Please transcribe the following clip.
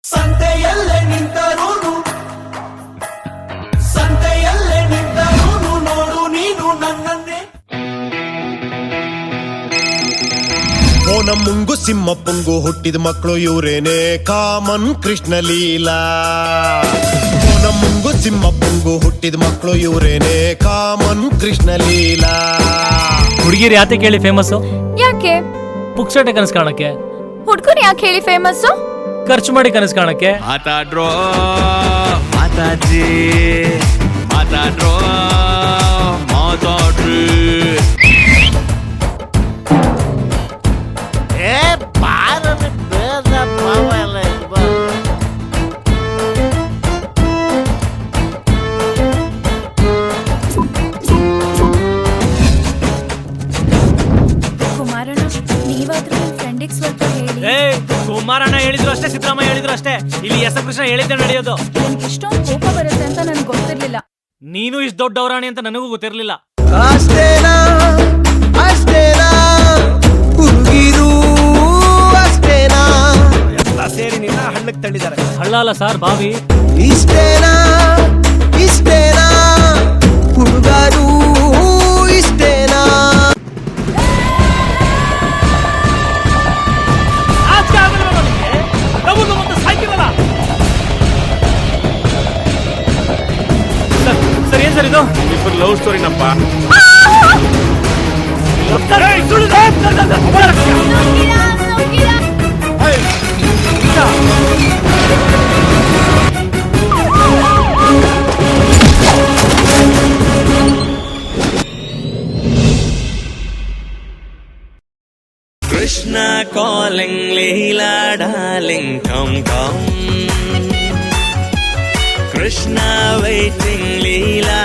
ಸಂತೆಯಲ್ಲೇ ನಿಂತರೂನು ನೋಡು ನೀನು ನನ್ನನ್ನೇ. ಓನ ಮುಂಗು ಸಿಂಹ ಪುಂಗು ಹುಟ್ಟಿದ ಮಕ್ಕಳು ಇವರೇನೆ ಕಾಮನ್ ಕೃಷ್ಣ ಲೀಲಾ. ಓನ ಮುಂಗು ಸಿಂಹ ಪುಂಗು ಹುಟ್ಟಿದ ಮಕ್ಕಳು ಇವರೇನೆ ಕಾಮನ್ ಕೃಷ್ಣ ಲೀಲಾ. ಹುಡುಗಿರು ಯಾಕೆ ಕೇಳಿ ಫೇಮಸ್? ಯಾಕೆ? ಪುಕ್ಸಟೆ ಕನಸು ಕಾಣಕ್ಕೆ. ಹುಡ್ಗರು ಯಾಕೆ ಹೇಳಿ ಫೇಮಸ್? ಖರ್ಚು ಮಾಡಿ ಕನಸು ಕಾಣಕ್ಕೆ. ಮಾತಾಡ್ರೋ ಮಾತಾಜಿ ಮಾತಾಡ್ರೋ ಮಾತಾಡ್ರಿ. ಕುಮಾರಣ್ಣ, ನೀವಾದ್ರೂ ನಿಮ್ ಫ್ರೆಂಡಿಗೆ ಸ್ವಲ್ಪ ಹೇಳಿ. ಕುಮಾರಣ್ಣ ಹೇಳಿದ್ರು ಅಷ್ಟೇ, ಸಿದ್ದರಾಮಯ್ಯ ಹೇಳಿದ್ರು ಅಷ್ಟೇ, ಇಲ್ಲಿ ಎಸ್ ಕೃಷ್ಣ ಹೇಳಿದ್ದೆ ನಡೆಯೋದು. ನಿಮ್ಗೆ ಇಷ್ಟೊಂದು ಕೋಪ ಬರುತ್ತೆ ಅಂತ ನನ್ಗೆ ಗೊತ್ತಿರ್ಲಿಲ್ಲ. ನೀನು ಇಷ್ಟು ದೊಡ್ಡ ಅವರಾಣಿ ಅಂತ ನನಗೂ ಗೊತ್ತಿರ್ಲಿಲ್ಲ. ಅಷ್ಟೇನಾ ಅಷ್ಟೇನಾ ಹುಡುಗಿರು ಅಷ್ಟೇನಾ ಎಲ್ಲ ಸೇರಿ ನಿನ್ನ ಹಳ್ಳಕ್ಕೆ ತಳ್ಳಿದ್ದಾರೆ. ಹಳ್ಳ ಅಲ್ಲ ಸರ್, ಬಾವಿ. ಇಷ್ಟೇನಾ ಇಷ್ಟೇನಾ ಹುಡುಗರು ಇಷ್ಟೇನಾ? ಸರ್ ಏನ್ ಸರ್ ಇದು? ಇಬ್ಬರು ಲವ್ ಸ್ಟೋರಿನಪ್ಪ. Krishna calling Leela darling come come. Krishna waiting Leela